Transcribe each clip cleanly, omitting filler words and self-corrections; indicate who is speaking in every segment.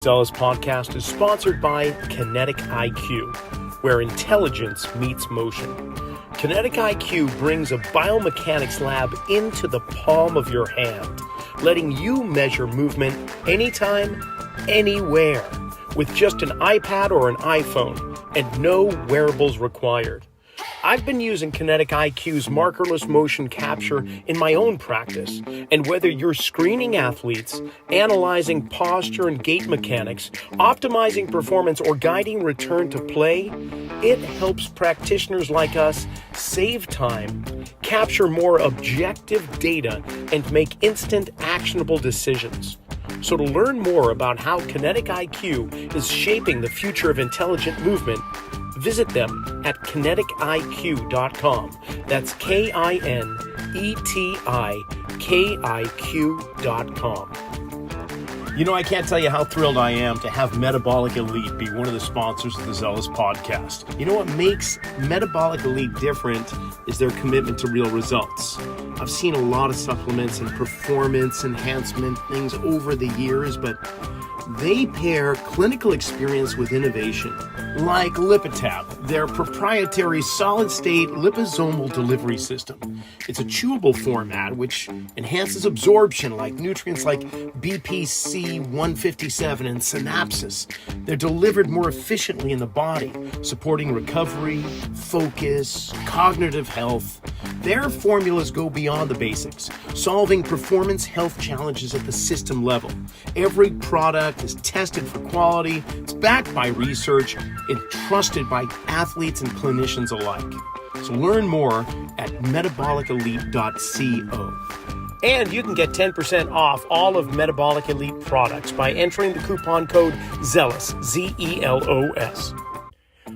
Speaker 1: Zelos Podcast is sponsored by Kinetic IQ, where intelligence meets motion. Kinetic IQ brings a biomechanics lab into the palm of your hand, letting you measure movement anytime, anywhere, with just an iPad or an iPhone, and no wearables required. I've been using Kinetic IQ's markerless motion capture in my own practice, and whether you're screening athletes, analyzing posture and gait mechanics, optimizing performance, or guiding return to play, it helps practitioners like us save time, capture more objective data, and make instant actionable decisions. So to learn more about how Kinetic IQ is shaping the future of intelligent movement, visit them at kineticiq.com. That's KINETIKIQ.com. You know, I can't tell you how thrilled I am to have Metabolic Elite be one of the sponsors of the Zelos Podcast. You know what makes Metabolic Elite different is their commitment to real results. I've seen a lot of supplements and performance enhancement things over the years, but they pair clinical experience with innovation, like Lipitab, their proprietary solid-state liposomal delivery system. It's a chewable format which enhances absorption like nutrients like BPC 157 and synapses. They're delivered more efficiently in the body, supporting recovery, focus, cognitive health. Their formulas go beyond the basics, solving performance health challenges at the system level. Every product is tested for quality, it's backed by research, and trusted by athletes and clinicians alike. So learn more at metabolicelite.co. And you can get 10% off all of Metabolic Elite products by entering the coupon code ZELOS, ZELOS.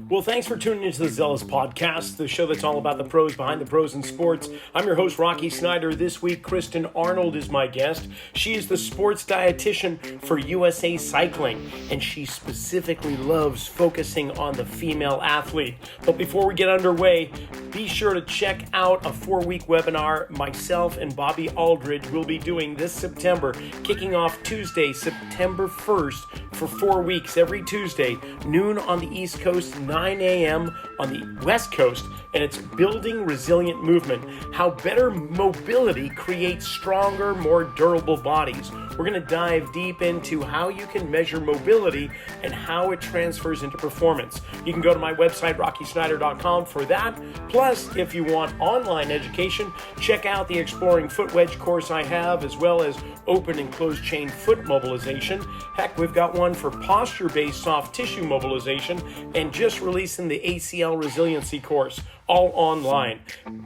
Speaker 1: Well, thanks for tuning into the Zelos Podcast, the show that's all about the pros behind the pros in sports. I'm your host, Rocky Snyder. This week, Kristen Arnold is my guest. She is the sports dietitian for USA Cycling, and she specifically loves focusing on the female athlete. But before we get underway, be sure to check out a 4-week webinar myself and Bobby Aldridge will be doing this September, kicking off Tuesday, September 1st, for 4 weeks, every Tuesday, noon on the East Coast, 9 a.m. on the West Coast, and it's Building Resilient Movement, how better mobility creates stronger, more durable bodies. We're going to dive deep into how you can measure mobility and how it transfers into performance. You can go to my website, rockysnyder.com, for that. Plus, if you want online education, check out the Exploring Foot Wedge course I have, as well as open and closed chain foot mobilization. Heck, we've got one for posture-based soft tissue mobilization, and just releasing the ACL resiliency course, all online.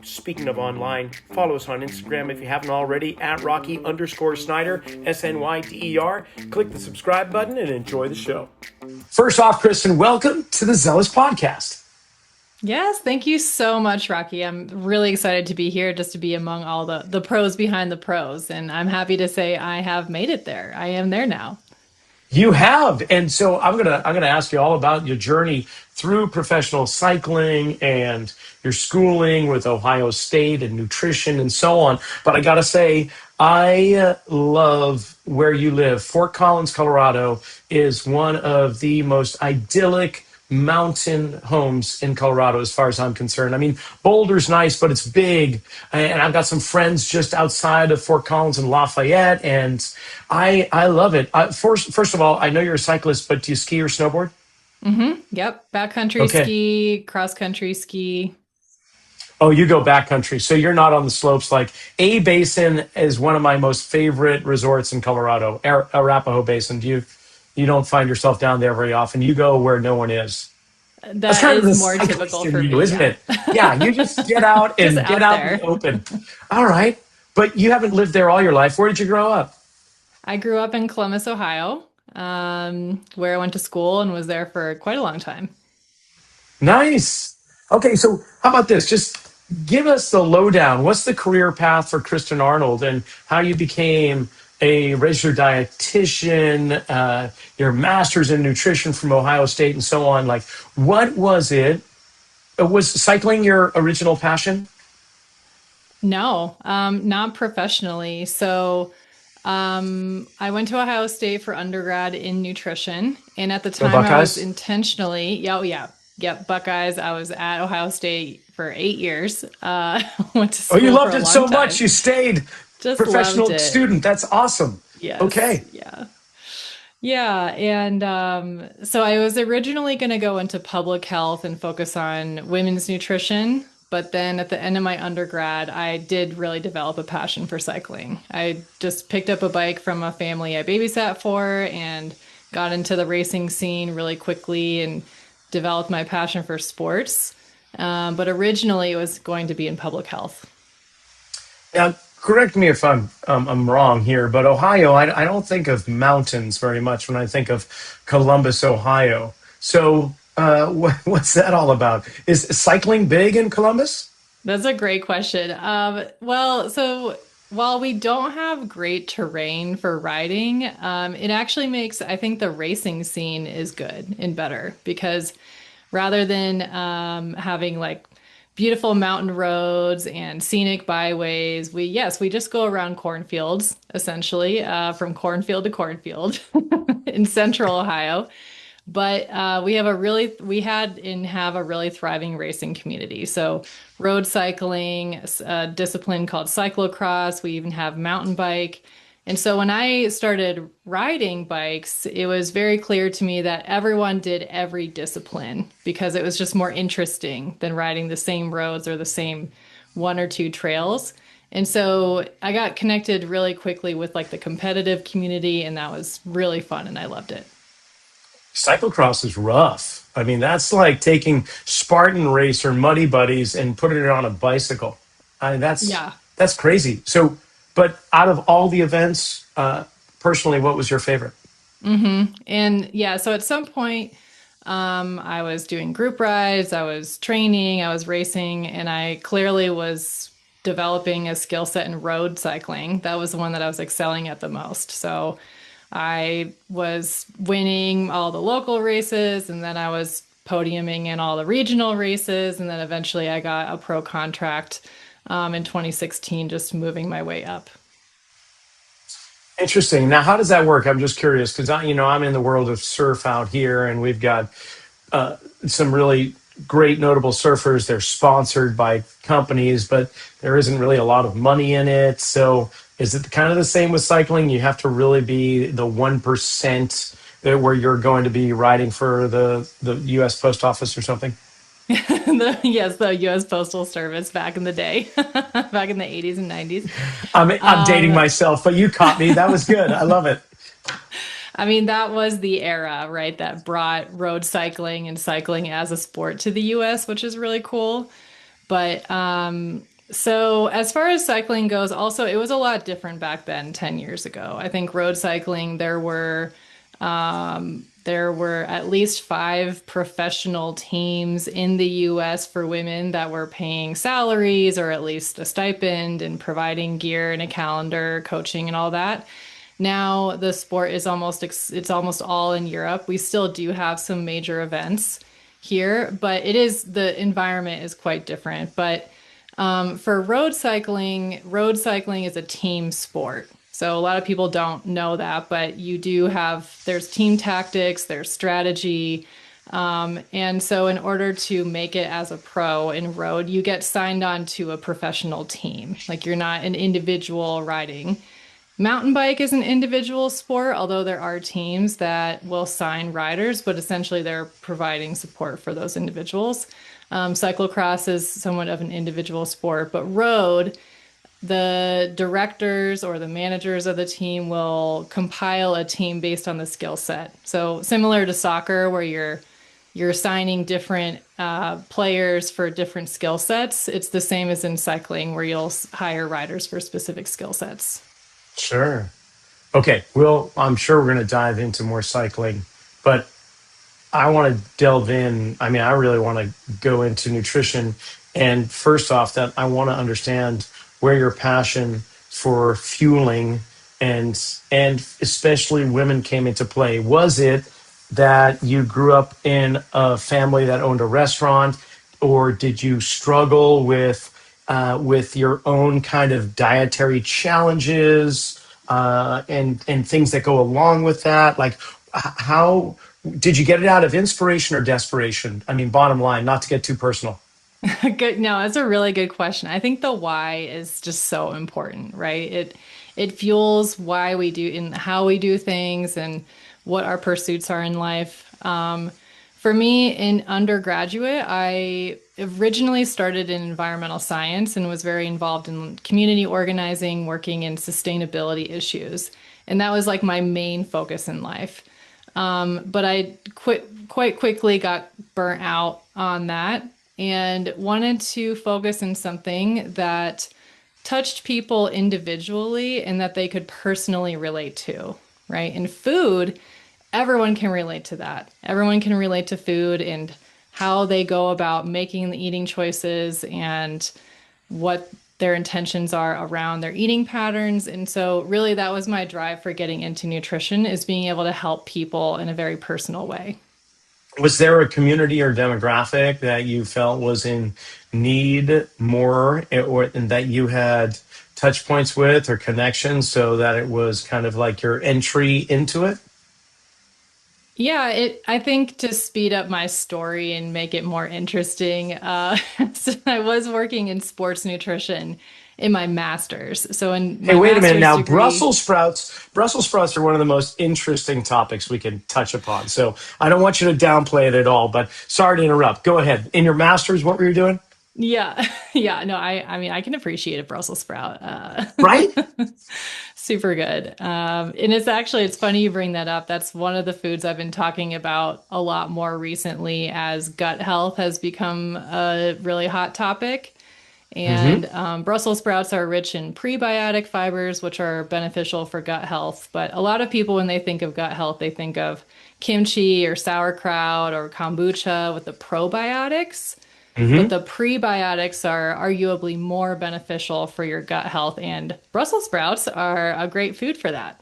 Speaker 1: Speaking of online, follow us on Instagram if you haven't already, at Rocky_Snyder, SNYDER. Click the subscribe button and enjoy the show. First off, Kristen, welcome to the Zelos Podcast.
Speaker 2: Yes, thank you so much, Rocky. I'm really excited to be here, just to be among all the pros behind the pros. And I'm happy to say I have made it there. I am there now.
Speaker 1: You have. And so I'm gonna ask you all about your journey through professional cycling and your schooling with Ohio State and nutrition and so on. But I gotta say, I love where you live. Fort Collins, Colorado is one of the most idyllic mountain homes in Colorado as far as I'm concerned. I mean, Boulder's nice, but it's big. And I've got some friends just outside of Fort Collins and Lafayette, and I love it. First of all, I know you're a cyclist, but do you ski or snowboard?
Speaker 2: Mm-hmm. Yep. Backcountry ski, cross-country ski.
Speaker 1: Oh, you go backcountry. So you're not on the slopes. Like A Basin is one of my most favorite resorts in Colorado, Arapahoe Basin. You don't find yourself down there very often. You go where no one is.
Speaker 2: That's kind is more typical for me,
Speaker 1: isn't it? Yeah, you just get out and get out in the open. All right. But you haven't lived there all your life. Where did you grow up?
Speaker 2: I grew up in Columbus, Ohio, where I went to school and was there for quite a long time.
Speaker 1: Nice. Okay, so how about this? Just give us the lowdown. What's the career path for Kristen Arnold and how you became a registered dietitian, your master's in nutrition from Ohio State and so on? Like, what was it? Was cycling your original passion?
Speaker 2: No, not professionally. So I went to Ohio State for undergrad in nutrition, and at the
Speaker 1: Go
Speaker 2: time I was
Speaker 1: Buckeyes.
Speaker 2: intentionally, yeah, oh, yeah, yep, Buckeyes. I was at Ohio State for 8 years. Went to
Speaker 1: Oh, you
Speaker 2: school for
Speaker 1: loved
Speaker 2: a
Speaker 1: it
Speaker 2: long
Speaker 1: so much.
Speaker 2: time.
Speaker 1: You stayed
Speaker 2: Just loved
Speaker 1: professional
Speaker 2: it.
Speaker 1: student. That's awesome.
Speaker 2: Yes,
Speaker 1: Okay.
Speaker 2: yeah. Yeah, and so I was originally going to go into public health and focus on women's nutrition, but then at the end of my undergrad, I did really develop a passion for cycling. I just picked up a bike from a family I babysat for and got into the racing scene really quickly and developed my passion for sports. But originally, it was going to be in public health.
Speaker 1: Now, correct me if I'm wrong here, but Ohio, I don't think of mountains very much when I think of Columbus, Ohio. So, what's that all about? Is cycling big in Columbus?
Speaker 2: That's a great question. Well, so while we don't have great terrain for riding, it actually makes, I think the racing scene is good and better because rather than having like beautiful mountain roads and scenic byways, yes, we just go around cornfields essentially, from cornfield to cornfield in central Ohio. But we had and have a really thriving racing community. So road cycling, a discipline called cyclocross. We even have mountain bike. And so when I started riding bikes, it was very clear to me that everyone did every discipline because it was just more interesting than riding the same roads or the same one or two trails. And so I got connected really quickly with like the competitive community, and that was really fun, and I loved it.
Speaker 1: Cyclocross is rough. I mean, that's like taking Spartan Race or Muddy Buddies and putting it on a bicycle. I mean,
Speaker 2: Yeah.
Speaker 1: that's crazy. So, but out of all the events, personally, what was your favorite?
Speaker 2: And yeah, so at some point, I was doing group rides, I was training, I was racing, and I clearly was developing a skill set in road cycling. That was the one that I was excelling at the most. So I was winning all the local races, and then I was podiuming in all the regional races, and then eventually I got a pro contract in 2016, just moving my way up.
Speaker 1: Interesting. Now, how does that work? I'm just curious because I'm in the world of surf out here, and we've got some really great notable surfers. They're sponsored by companies, but there isn't really a lot of money in it. So is it kind of the same with cycling? You have to really be the 1% that where you're going to be riding for the US Post Office or something?
Speaker 2: Yes, the U.S. Postal Service back in the day, back in the 80s and 90s.
Speaker 1: I'm dating
Speaker 2: Um,
Speaker 1: myself, but you caught me. That was good. I love it.
Speaker 2: I mean, that was the era, right, that brought road cycling and cycling as a sport to the US, which is really cool. But so as far as cycling goes, also it was a lot different back then, 10 years ago. I think road cycling, there were at least five professional teams in the US for women that were paying salaries or at least a stipend and providing gear and a calendar, coaching and all that. Now the sport is it's almost all in Europe. We still do have some major events here, but the environment is quite different. But for road cycling is a team sport. So a lot of people don't know that, but there's team tactics, there's strategy. And so in order to make it as a pro in road, you get signed on to a professional team. Like you're not an individual riding. Mountain bike is an individual sport, although there are teams that will sign riders, but essentially they're providing support for those individuals. Cyclocross is somewhat of an individual sport, but road, the directors or the managers of the team will compile a team based on the skill set. So similar to soccer, where you're assigning different players for different skill sets, it's the same as in cycling, where you'll hire riders for specific skill sets.
Speaker 1: Sure. Okay. Well, I'm sure we're going to dive into more cycling, but I want to delve in. I mean, I really want to go into nutrition. And first off, that I want to understand where your passion for fueling and especially women came into play. Was it that you grew up in a family that owned a restaurant, or did you struggle with your own kind of dietary challenges? and things that go along with that? Like, how did you get it out of inspiration or desperation? I mean, bottom line, not to get too personal.
Speaker 2: Good. No, that's a really good question. I think the why is just so important, right? It fuels why we do and how we do things and what our pursuits are in life. For me, in undergraduate, I originally started in environmental science and was very involved in community organizing, working in sustainability issues. And that was like my main focus in life. But I quite quickly got burnt out on that and wanted to focus on something that touched people individually and that they could personally relate to, right? And food, everyone can relate to that. Everyone can relate to food and how they go about making the eating choices and what their intentions are around their eating patterns. And so really that was my drive for getting into nutrition, is being able to help people in a very personal way.
Speaker 1: Was there a community or demographic that you felt was in need more, or and that you had touch points with or connections, so that it was kind of like your entry into it?
Speaker 2: Yeah, I think to speed up my story and make it more interesting, so I was working in sports nutrition in my master's. So in
Speaker 1: Hey,
Speaker 2: my
Speaker 1: wait a minute
Speaker 2: master's
Speaker 1: now.
Speaker 2: degree,
Speaker 1: Brussels sprouts are one of the most interesting topics we can touch upon. So I don't want you to downplay it at all, but sorry to interrupt. Go ahead. In your master's, what were you doing?
Speaker 2: yeah, yeah, no, I mean, I can appreciate a Brussels sprout.
Speaker 1: Right?
Speaker 2: Super good. And it's funny you bring that up. That's one of the foods I've been talking about a lot more recently as gut health has become a really hot topic.
Speaker 1: Hmm.
Speaker 2: And Brussels sprouts are rich in prebiotic fibers, which are beneficial for gut health. But a lot of people, when they think of gut health, they think of kimchi or sauerkraut or kombucha with the probiotics. But
Speaker 1: Hmm.
Speaker 2: the prebiotics are arguably more beneficial for your gut health, and Brussels sprouts are a great food for that.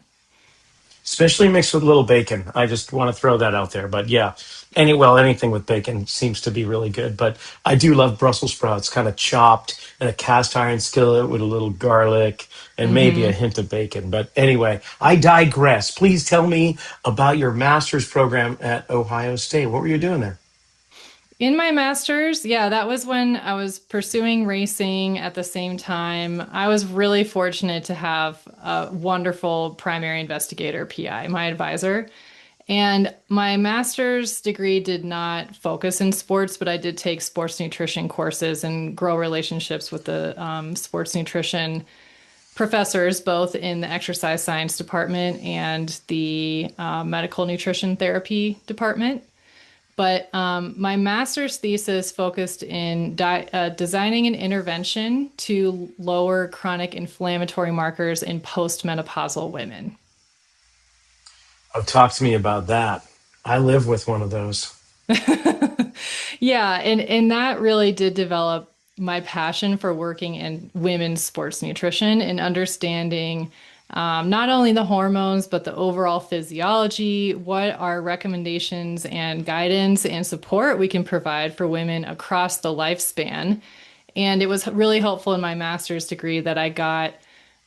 Speaker 1: Especially mixed with a little bacon. I just want to throw that out there. But yeah, anything with bacon seems to be really good. But I do love Brussels sprouts, kind of chopped in a cast iron skillet with a little garlic and maybe a
Speaker 2: hmm
Speaker 1: hint of bacon. But anyway, I digress. Please tell me about your master's program at Ohio State. What were you doing there?
Speaker 2: In my master's, yeah, that was when I was pursuing racing at the same time. I was really fortunate to have a wonderful primary investigator, PI, my advisor. And my master's degree did not focus in sports, but I did take sports nutrition courses and grow relationships with the sports nutrition professors, both in the exercise science department and the medical nutrition therapy department. But my master's thesis focused in designing an intervention to lower chronic inflammatory markers in postmenopausal women.
Speaker 1: Oh, talk to me about that. I live with one of those.
Speaker 2: Yeah, and that really did develop my passion for working in women's sports nutrition and understanding not only the hormones, but the overall physiology, what are recommendations and guidance and support we can provide for women across the lifespan. And it was really helpful in my master's degree that I got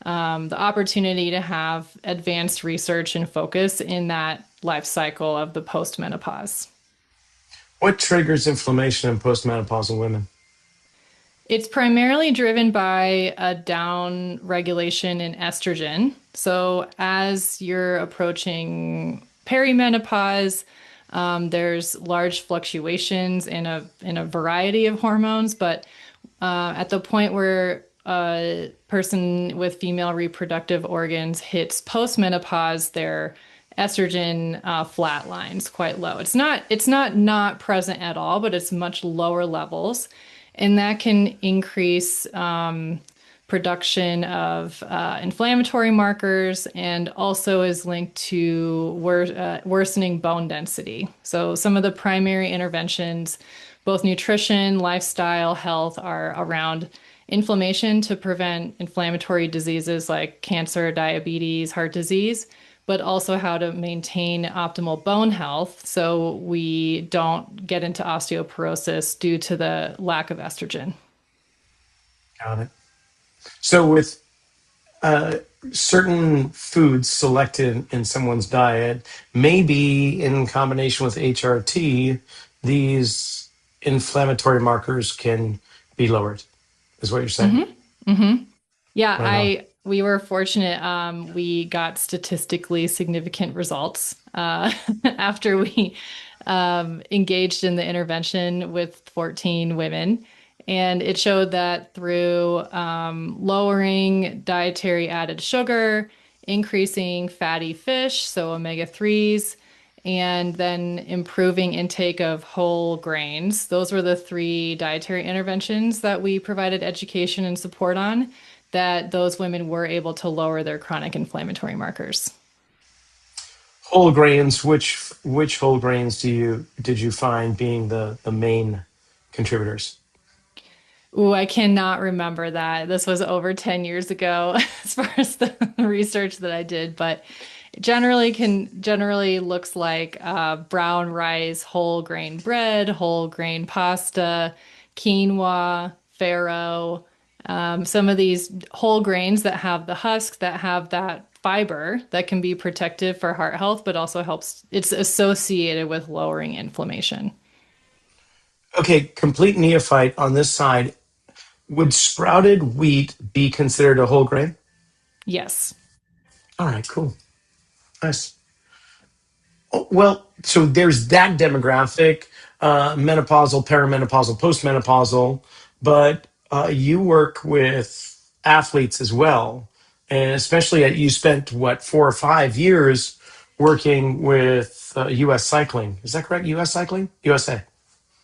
Speaker 2: the opportunity to have advanced research and focus in that life cycle of the postmenopause.
Speaker 1: What triggers inflammation in postmenopausal women?
Speaker 2: It's primarily driven by a down regulation in estrogen. So as you're approaching perimenopause, there's large fluctuations in a variety of hormones, but at the point where a person with female reproductive organs hits postmenopause, their estrogen flatlines quite low. It's not present at all, but it's much lower levels, and that can increase production of inflammatory markers and also is linked to worsening bone density. So some of the primary interventions, both nutrition, lifestyle, health, are around inflammation to prevent inflammatory diseases like cancer, diabetes, heart disease, but also how to maintain optimal bone health so we don't get into osteoporosis due to the lack of estrogen.
Speaker 1: Got it. So with certain foods selected in someone's diet, maybe in combination with HRT, these inflammatory markers can be lowered, is what you're saying.
Speaker 2: Mm-hmm. Mm-hmm. Yeah,
Speaker 1: Right on.
Speaker 2: we were fortunate. We got statistically significant results after we engaged in the intervention with 14 women. And it showed that through lowering dietary added sugar, increasing fatty fish, so omega-3s, and then improving intake of whole grains. Those were the three dietary interventions that we provided education and support on, that those women were able to lower their chronic inflammatory markers.
Speaker 1: Whole grains, which whole grains did you find being the main contributors?
Speaker 2: Ooh, I cannot remember that. This was over 10 years ago as far as the research that I did, but it generally looks like brown rice, whole grain bread, whole grain pasta, quinoa, farro, some of these whole grains that have the husk, that have that fiber that can be protective for heart health, but also helps, it's associated with lowering inflammation.
Speaker 1: Okay, complete neophyte on this side. Would sprouted wheat be considered a whole grain?
Speaker 2: Yes.
Speaker 1: All right, cool. Nice. Oh, well, so there's that demographic, menopausal, perimenopausal, postmenopausal, but you work with athletes as well. And especially you spent, what, 4 or 5 years working with US Cycling. Is that correct? US Cycling? USA.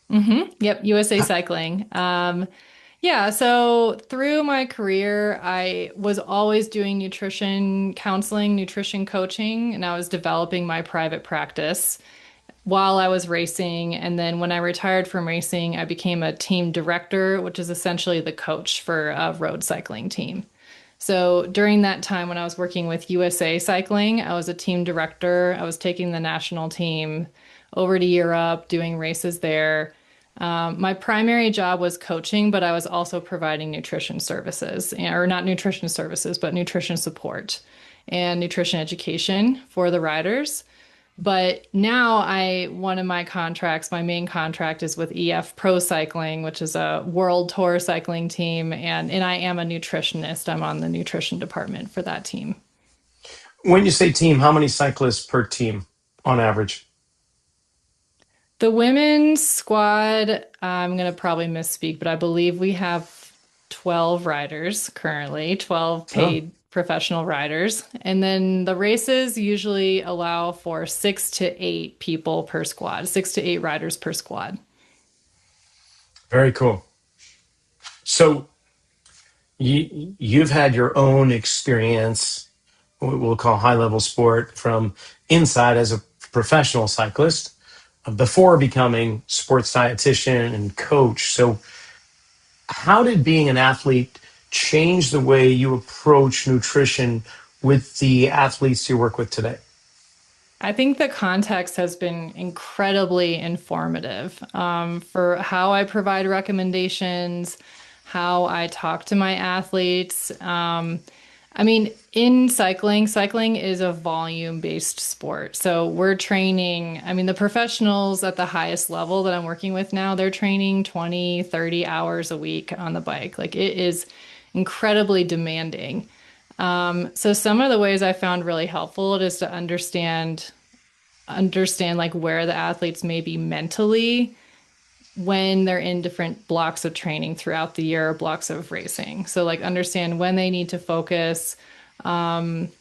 Speaker 2: Yep, USA Cycling. Yeah, so through my career, I was always doing nutrition counseling, nutrition coaching, and I was developing my private practice while I was racing. And then when I retired from racing, I became a team director, which is essentially the coach for a road cycling team. So during that time when I was working with USA Cycling, I was a team director. I was taking the national team over to Europe, doing races there. My primary job was coaching, but I was also providing nutrition services, or not nutrition services, but nutrition support and nutrition education for the riders. But now one of my contracts, my main contract is with EF Pro Cycling, which is a world tour cycling team. And I am a nutritionist. I'm on the nutrition department for that team.
Speaker 1: When you say team, how many cyclists per team on average?
Speaker 2: The women's squad, I'm going to probably misspeak, but I believe we have 12 riders currently, 12
Speaker 1: Oh,
Speaker 2: paid professional riders. And then the races usually allow for 6 to 8 people per squad, 6 to 8 riders per squad.
Speaker 1: very cool. So you've had your own experience, what we'll call high level sport, from inside as a professional cyclist before becoming sports dietitian and coach. So, how did being an athlete change the way you approach nutrition with the athletes you work with today?
Speaker 2: I think the context has been incredibly informative for how I provide recommendations, how I talk to my athletes. I mean, in cycling is a volume-based sport. So we're training, I mean, the professionals at the highest level that I'm working with now, they're training 20, 30 hours a week on the bike. Like, it is incredibly demanding. So some of the ways I found really helpful is to understand like where the athletes may be mentally when they're in different blocks of training throughout the year, or blocks of racing. So like understand when they need to focus, when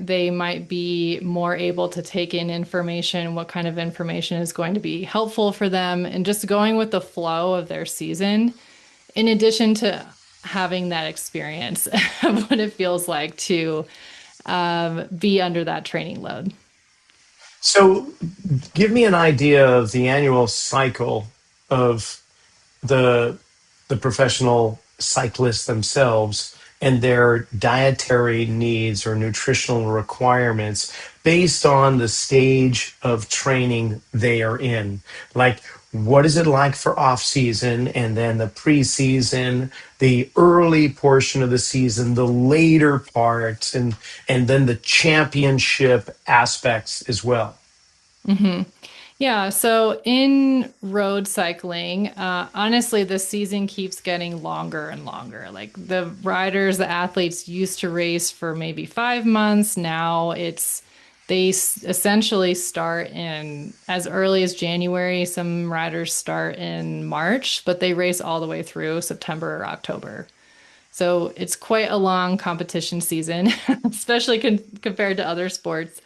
Speaker 2: they might be more able to take in information, what kind of information is going to be helpful for them, and just going with the flow of their season, in addition to having that experience of what it feels like to be under that training load.
Speaker 1: So, give me an idea of the annual cycle of the professional cyclists themselves and their dietary needs or nutritional requirements based on the stage of training they are in. Like, what is it like for off season, and then the preseason, the early portion of the season, the later part, and then the championship aspects as well?
Speaker 2: Hmm. Yeah, so in road cycling, honestly, the season keeps getting longer and longer. Like the riders, the athletes used to race for maybe 5 months. Now essentially start in as early as January. Some riders start in March, but they race all the way through September or October. So it's quite a long competition season, especially compared to other sports.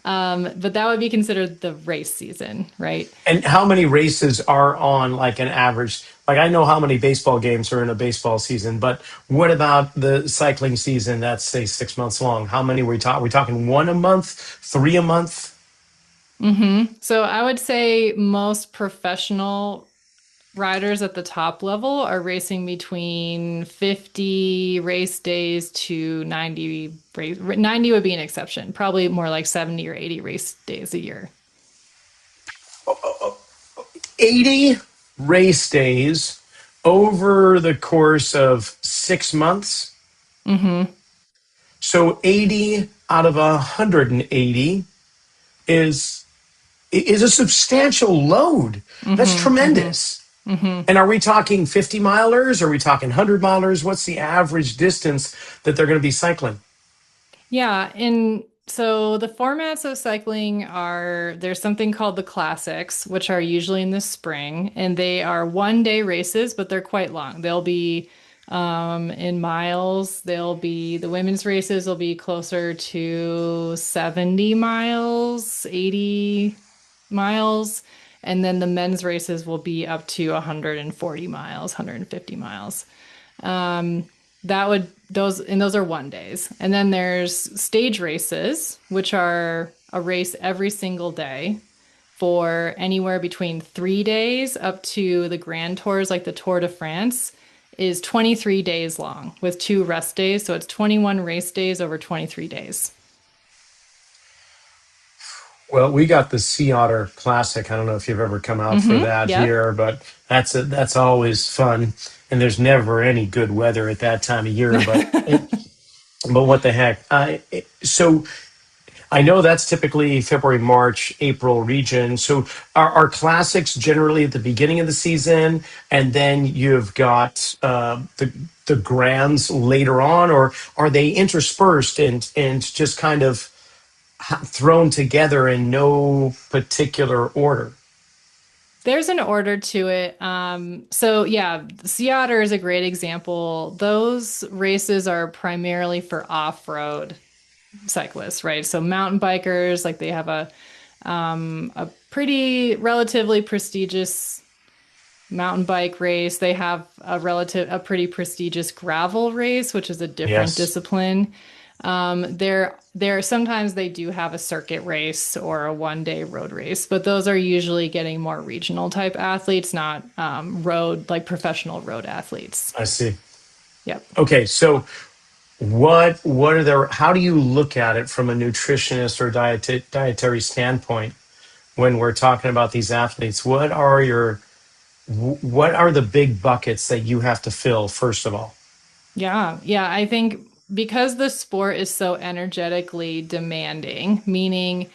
Speaker 2: But that would be considered the race season, right?
Speaker 1: And how many races are on like an average? Like I know how many baseball games are in a baseball season, but what about the cycling season that's say 6 months long? How many we talk? We talking one a month, three a month?
Speaker 2: So I would say most professional riders at the top level are racing between 50 race days to 90 race. 90 would be an exception, probably more like 70 or 80 race days a year.
Speaker 1: 80 race days over the course of 6 months.
Speaker 2: Hmm.
Speaker 1: So 80 out of 180 is a substantial load. That's
Speaker 2: Hmm. Hmm.
Speaker 1: tremendous.
Speaker 2: Hmm.
Speaker 1: And are we talking 50 milers? Are we talking 100 milers? What's the average distance that they're going to be cycling?
Speaker 2: Yeah, and so the formats of cycling are there's something called the classics, which are usually in the spring, and they are 1 day races, but they're quite long. They'll be in miles. They'll be the women's races will be closer to 70 miles, 80 miles, and then the men's races will be up to 140 miles, 150 miles. Those are 1 days. And then there's stage races, which are a race every single day for anywhere between 3 days up to the grand tours, like the Tour de France, is 23 days long with 2 rest days. So it's 21 race days over 23 days.
Speaker 1: Well, we got the Sea Otter Classic. I don't know if you've ever come out for that
Speaker 2: Yep.
Speaker 1: here, but that's always fun. And there's never any good weather at that time of year. But what the heck? So I know that's typically February, March, April region. So are classics generally at the beginning of the season, and then you've got the grands later on, or are they interspersed and just kind of thrown together in no particular order?
Speaker 2: There's an order to it. So yeah, Sea Otter is a great example. Those races are primarily for off-road cyclists, right? So mountain bikers, like they have a pretty relatively prestigious mountain bike race. They have a pretty prestigious gravel race, which is a different
Speaker 1: Yes,
Speaker 2: discipline. There sometimes they do have a circuit race or a 1 day road race, but those are usually getting more regional type athletes, not road like professional road athletes.
Speaker 1: I see.
Speaker 2: Yep.
Speaker 1: Okay, so what are there? How do you look at it from a nutritionist or dietary standpoint when we're talking about these athletes? What are the big buckets that you have to fill first of all?
Speaker 2: Yeah, yeah. I think because the sport is so energetically demanding, meaning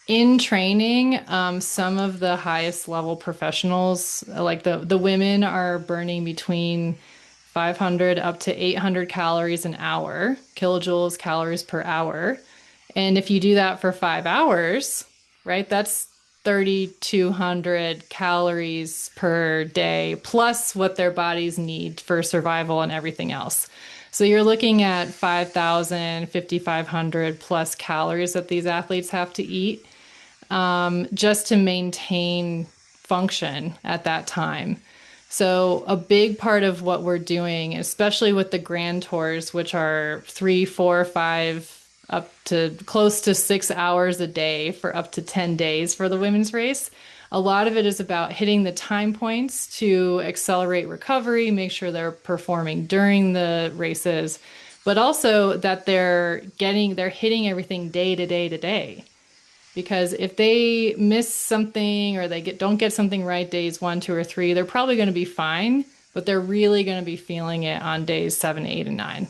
Speaker 2: in training, some of the highest level professionals, like the women, are burning between 500 up to 800 calories an hour, kilojoules, calories per hour. And if you do that for 5 hours, right, that's 3,200 calories per day, plus what their bodies need for survival and everything else. So you're looking at 5,000, 5,500 plus calories that these athletes have to eat just to maintain function at that time. So a big part of what we're doing, especially with the grand tours, which are 3, 4, 5, up to close to 6 hours a day for up to 10 days for the women's race. A lot of it is about hitting the time points to accelerate recovery, make sure they're performing during the races, but also that they're hitting everything day to day to day. because if they miss something or they don't get something right days 1, 2, or 3, they're probably going to be fine, but they're really going to be feeling it on days 7, 8, and 9.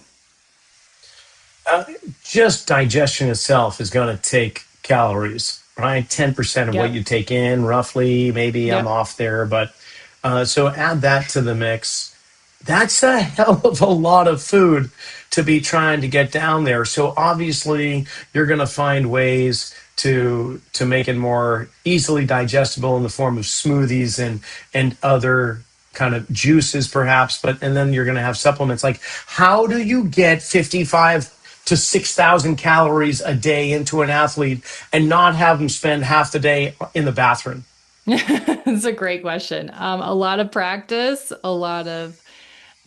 Speaker 1: Uh, just digestion itself is going to take calories, right? 10% of what
Speaker 2: Yep.
Speaker 1: you take in, roughly. Maybe I'm
Speaker 2: Yep.
Speaker 1: off there, but so add that to the mix. That's a hell of a lot of food to be trying to get down there. So obviously, you're going to find ways to make it more easily digestible in the form of smoothies and other kind of juices, perhaps. But and then you're going to have supplements. Like, how do you get 55 to 6,000 calories a day into an athlete and not have them spend half the day in the bathroom?
Speaker 2: It's a great question. A lot of practice, a lot of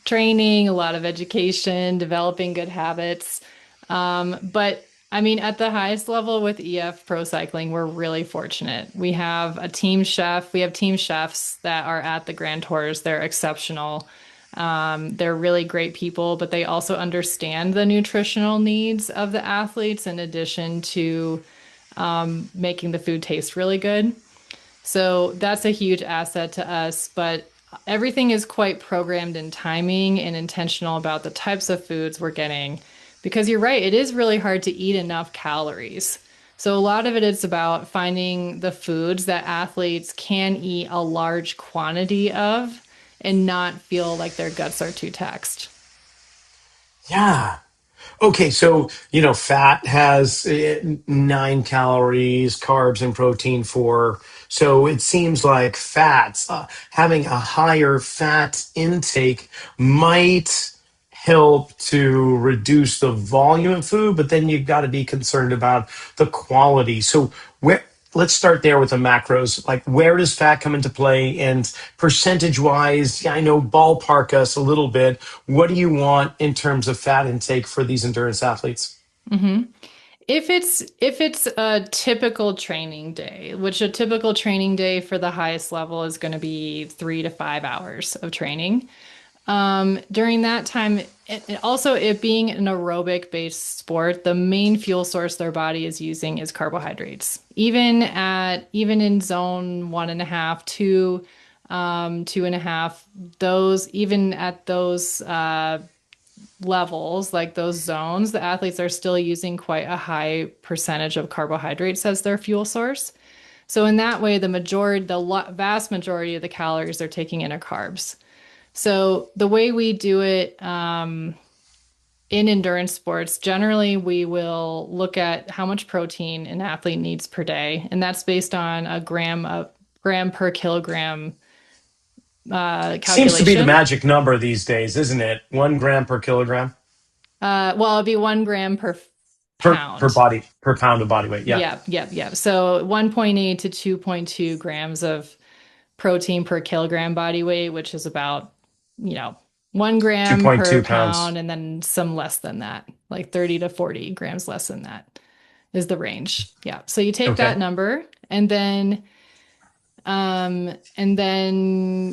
Speaker 2: training, a lot of education, developing good habits. But I mean, at the highest level with EF Pro Cycling, we're really fortunate. We have a team chef. We have team chefs that are at the Grand Tours. They're exceptional. They're really great people, but they also understand the nutritional needs of the athletes in addition to making the food taste really good. So that's a huge asset to us, but everything is quite programmed in timing and intentional about the types of foods we're getting. Because you're right, it is really hard to eat enough calories. So a lot of it is about finding the foods that athletes can eat a large quantity of and not feel like their guts are too taxed.
Speaker 1: Yeah. Okay, so fat has 9 calories, carbs and protein 4. So it seems like fats, having a higher fat intake might help to reduce the volume of food, but then you've got to be concerned about the quality. So where let's start there with the macros. Like, where does fat come into play? And percentage wise, I know, ballpark us a little bit. What do you want in terms of fat intake for these endurance athletes?
Speaker 2: hmm If it's a typical training day, which a typical training day for the highest level is going to be 3 to 5 hours of training. During that time, also it being an aerobic based sport, the main fuel source their body is using is carbohydrates. Even in zone 1.5, 2.5, those even at those levels, like those zones, the athletes are still using quite a high percentage of carbohydrates as their fuel source. So in that way, vast majority of the calories they're taking in are carbs. So the way we do it in endurance sports, generally we will look at how much protein an athlete needs per day, and that's based on a gram per kilogram
Speaker 1: Seems to be the
Speaker 2: calculation.
Speaker 1: magic number these days, isn't it? 1 gram per kilogram
Speaker 2: Well, it'd be 1 gram per
Speaker 1: per
Speaker 2: pound.
Speaker 1: body per pound of body weight. Yeah,
Speaker 2: Yep, yep, yep. So 1.8 to 2.2 grams of protein per kilogram body weight, which is about, you know, 1 gram per
Speaker 1: 2.2 pounds.
Speaker 2: pound, and then some less than that, like 30 to 40 grams less than that is the range. Yeah. So you take that
Speaker 1: Okay.
Speaker 2: number and then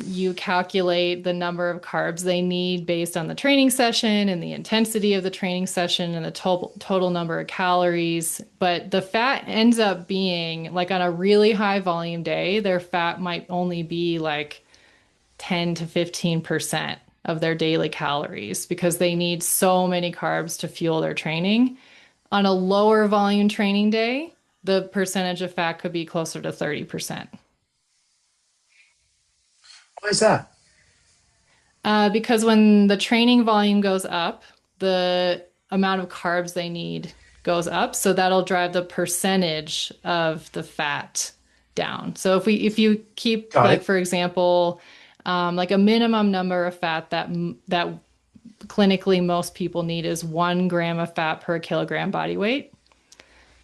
Speaker 2: you calculate the number of carbs they need based on the training session and the intensity of the training session and the total number of calories. But the fat ends up being like on a really high volume day, their fat might only be like 10 to 15% of their daily calories because they need so many carbs to fuel their training. On a lower volume training day, the percentage of fat could be closer to 30%.
Speaker 1: Why is that?
Speaker 2: Because when the training volume goes up, the amount of carbs they need goes up. So that'll drive the percentage of the fat down. So if you keep,
Speaker 1: Got
Speaker 2: like,
Speaker 1: it.
Speaker 2: for example, like a minimum number of fat that clinically most people need is 1 gram of fat per kilogram body weight.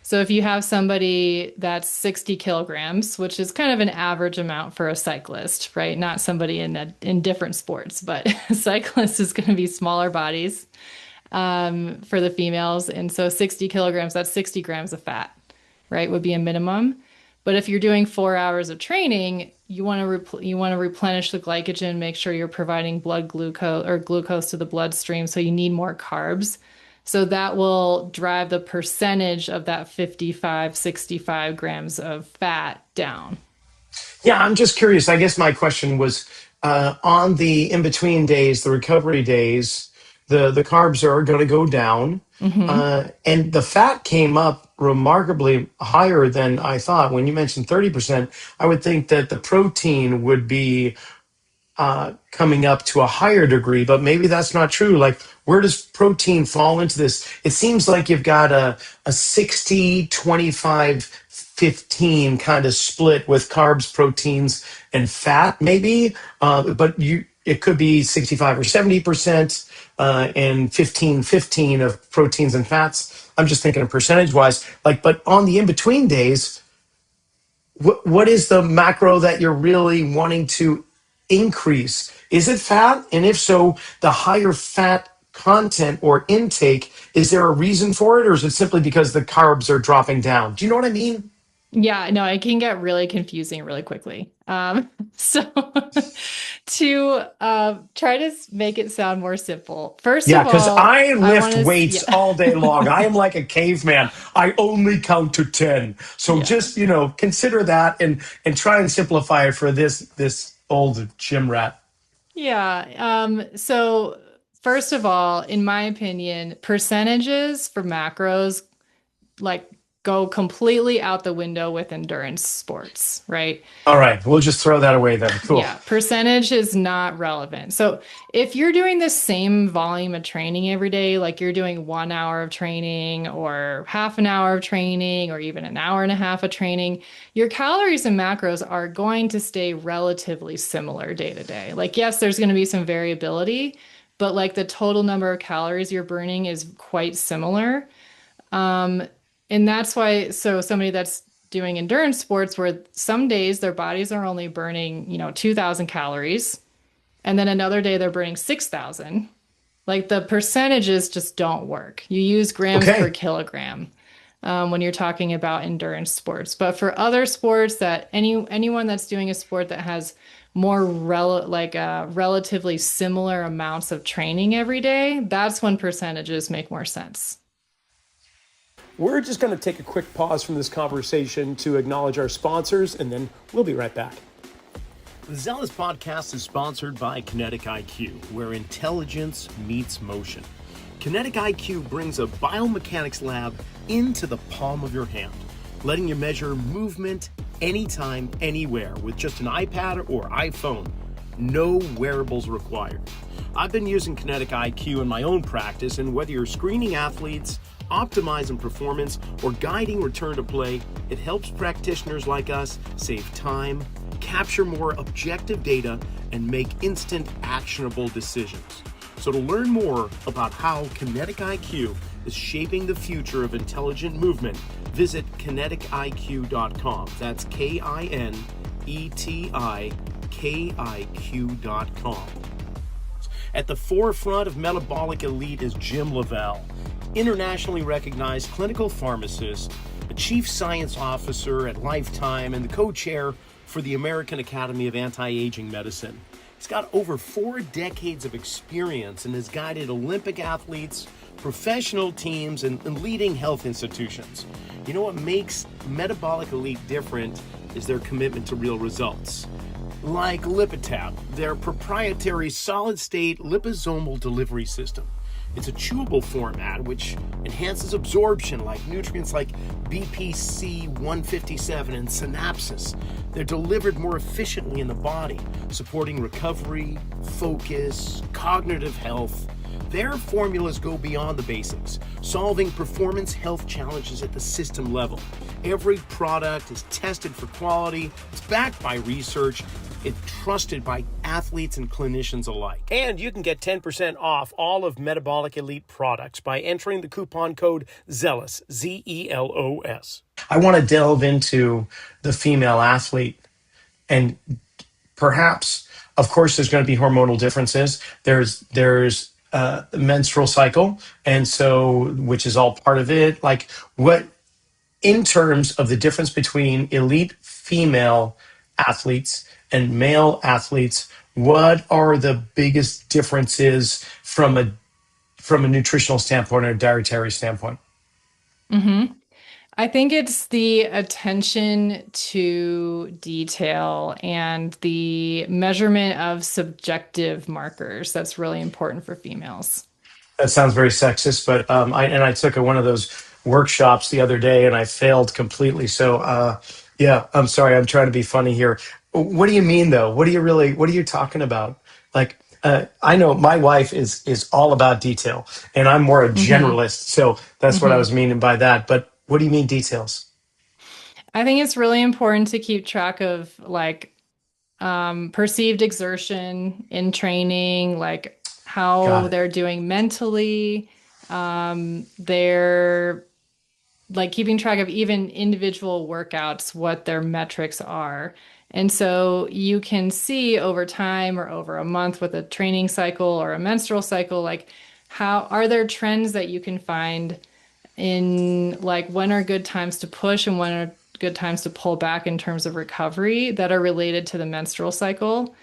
Speaker 2: So if you have somebody that's 60 kilograms, which is kind of an average amount for a cyclist, right? Not somebody in different sports, but a cyclist is going to be smaller bodies for the females. And so 60 kilograms, that's 60 grams of fat, right? Would be a minimum. But if you're doing 4 hours of training, you want to replenish the glycogen, make sure you're providing blood glucose or glucose to the bloodstream. So you need more carbs. So that will drive the percentage of that 55, 65 grams of fat down.
Speaker 1: Yeah, I'm just curious. I guess my question was on the in between days, the recovery days, the carbs are going to go down,
Speaker 2: Mm-hmm.
Speaker 1: and the fat came up remarkably higher than I thought. When you mentioned 30%, I would think that the protein would be coming up to a higher degree, but maybe that's not true. Like, where does protein fall into this? It seems like you've got a 60, 25, 15 kind of split with carbs, proteins, and fat, maybe. But it could be 65 or 70%, and 15 of proteins and fats. I'm just thinking of percentage wise. Like, but on the in between days, what is the macro that you're really wanting to increase? Is it fat? And if so, the higher fat content or intake, is there a reason for it? Or is it simply because the carbs are dropping down? Do you know what I mean?
Speaker 2: Yeah, no, it can get really confusing really quickly. So to try to make it sound more simple, first
Speaker 1: Yeah,
Speaker 2: of
Speaker 1: because
Speaker 2: all,
Speaker 1: I
Speaker 2: I want
Speaker 1: lift
Speaker 2: to,
Speaker 1: weights
Speaker 2: yeah,
Speaker 1: all day long. I am like a caveman. I only count to 10. So
Speaker 2: yeah,
Speaker 1: just, consider that and try and simplify it for this old gym rat.
Speaker 2: yeah. So first of all, in my opinion, percentages for macros like go completely out the window with endurance sports, right?
Speaker 1: All right, we'll just throw that away then. Cool.
Speaker 2: Yeah, percentage is not relevant. So if you're doing the same volume of training every day, like you're doing 1 hour of training or half an hour of training or even an hour and a half of training, your calories and macros are going to stay relatively similar day to day. Like, yes, there's going to be some variability, but like the total number of calories you're burning is quite similar. And that's why, so somebody that's doing endurance sports where some days their bodies are only burning, 2,000 calories, and then another day they're burning 6,000. Like the percentages just don't work. You use grams per
Speaker 1: Okay.
Speaker 2: kilogram when you're talking about endurance sports. But for other sports that anyone that's doing a sport that has more relatively similar amounts of training every day, that's when percentages make more sense.
Speaker 1: We're just going to take a quick pause from this conversation to acknowledge our sponsors, and then we'll be right back. The Zelos Podcast is sponsored by Kinetic IQ, where intelligence meets motion. Kinetic IQ brings a biomechanics lab into the palm of your hand, letting you measure movement anytime, anywhere with just an iPad or iPhone. No wearables required. I've been using Kinetic IQ in my own practice, and whether you're screening athletes, optimizing performance, or guiding return to play, it helps practitioners like us save time, capture more objective data, and make instant actionable decisions. So to learn more about how Kinetic IQ is shaping the future of intelligent movement, visit kinetikiq.com. That's KINETIKIQ.com. At the forefront of metabolic elite is Jim Lavelle, internationally recognized clinical pharmacist, a chief science officer at Lifetime, and the co-chair for the American Academy of Anti-Aging Medicine. He's got over 4 decades of experience and has guided Olympic athletes, professional teams, and leading health institutions. You know what makes Metabolic Elite different is their commitment to real results. Like Lipitab, their proprietary solid-state liposomal delivery system. It's a chewable format which enhances absorption like nutrients like BPC 157 and synapses. They're delivered more efficiently in the body, supporting recovery, focus, cognitive health. Their formulas go beyond the basics, solving performance health challenges at the system level. Every product is tested for quality, it's backed by research, it's trusted by athletes and clinicians alike. And you can get 10% off all of Metabolic Elite products by entering the coupon code ZELOS, ZELOS. I want to delve into the female athlete, and perhaps, of course, there's going to be hormonal differences. There's the menstrual cycle, and so, which is all part of it. Like, what, in terms of the difference between elite female athletes and male athletes, what are the biggest differences from from a nutritional standpoint or a dietary standpoint?
Speaker 2: I think it's the attention to detail and the measurement of subjective markers that's really important for females.
Speaker 1: That sounds very sexist, but I took one of those workshops the other day and I failed completely. So yeah, I'm sorry. I'm trying to be funny here. What do you mean though? What are you talking about? Like, I know my wife is all about detail, and I'm more a
Speaker 2: hmm
Speaker 1: generalist. So that's what I
Speaker 2: hmm
Speaker 1: was meaning by that. But what do you mean details?
Speaker 2: I think it's really important to keep track of like perceived exertion in training, like
Speaker 1: Got
Speaker 2: how
Speaker 1: it.
Speaker 2: they're doing mentally. They're like keeping track of even individual workouts, what their metrics are. And so you can see over time or over a month with a training cycle or a menstrual cycle, like how are there trends that you can find in like when are good times to push and when are good times to pull back in terms of recovery that are related to the menstrual cycle.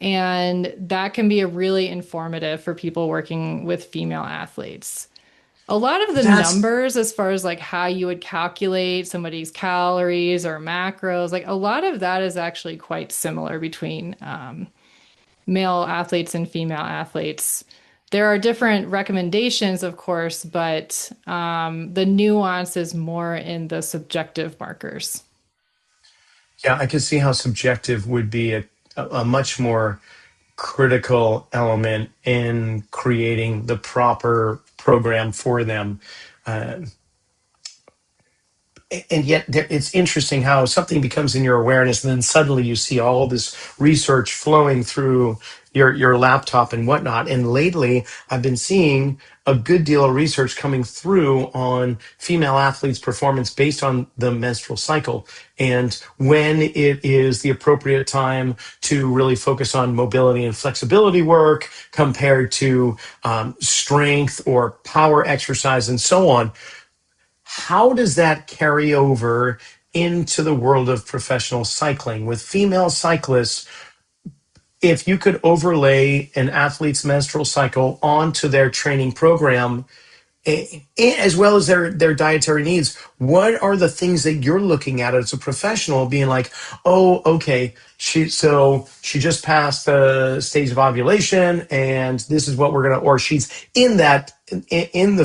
Speaker 2: And that can be a really informative for people working with female athletes. A lot of the
Speaker 1: That's
Speaker 2: numbers, as far as like how you would calculate somebody's calories or macros, like a lot of that is actually quite similar between male athletes and female athletes. There are different recommendations, of course, but the nuance is more in the subjective markers.
Speaker 1: Yeah, I can see how subjective would be a much more critical element in creating the proper program for them. Uh, and yet it's interesting how something becomes in your awareness and then suddenly you see all this research flowing through your laptop and whatnot. And lately I've been seeing a good deal of research coming through on female athletes performance based on the menstrual cycle and when it is the appropriate time to really focus on mobility and flexibility work compared to strength or power exercise and so on. How does that carry over into the world of professional cycling with female cyclists? If you could overlay an athlete's menstrual cycle onto their training program, as well as their dietary needs, what are the things that you're looking at as a professional being like, oh, okay, she just passed the stage of ovulation and this is what we're gonna, or she's in that in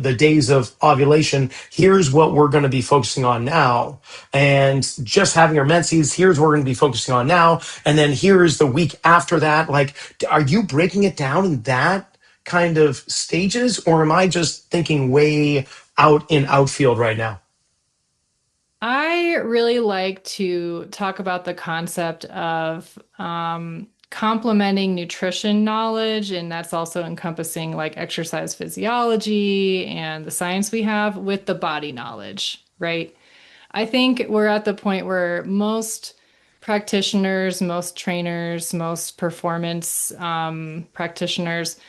Speaker 1: the days of ovulation, here's what we're going to be focusing on now. And just having her menses, here's what we're going to be focusing on now. And then here's the week after that. Like, are you breaking it down in that kind of stages, or am I just thinking way out in outfield right now?
Speaker 2: I really like to talk about the concept of complementing nutrition knowledge, and that's also encompassing like exercise physiology and the science we have with the body knowledge, right? I think we're at the point where most practitioners, most trainers, most performance practitioners,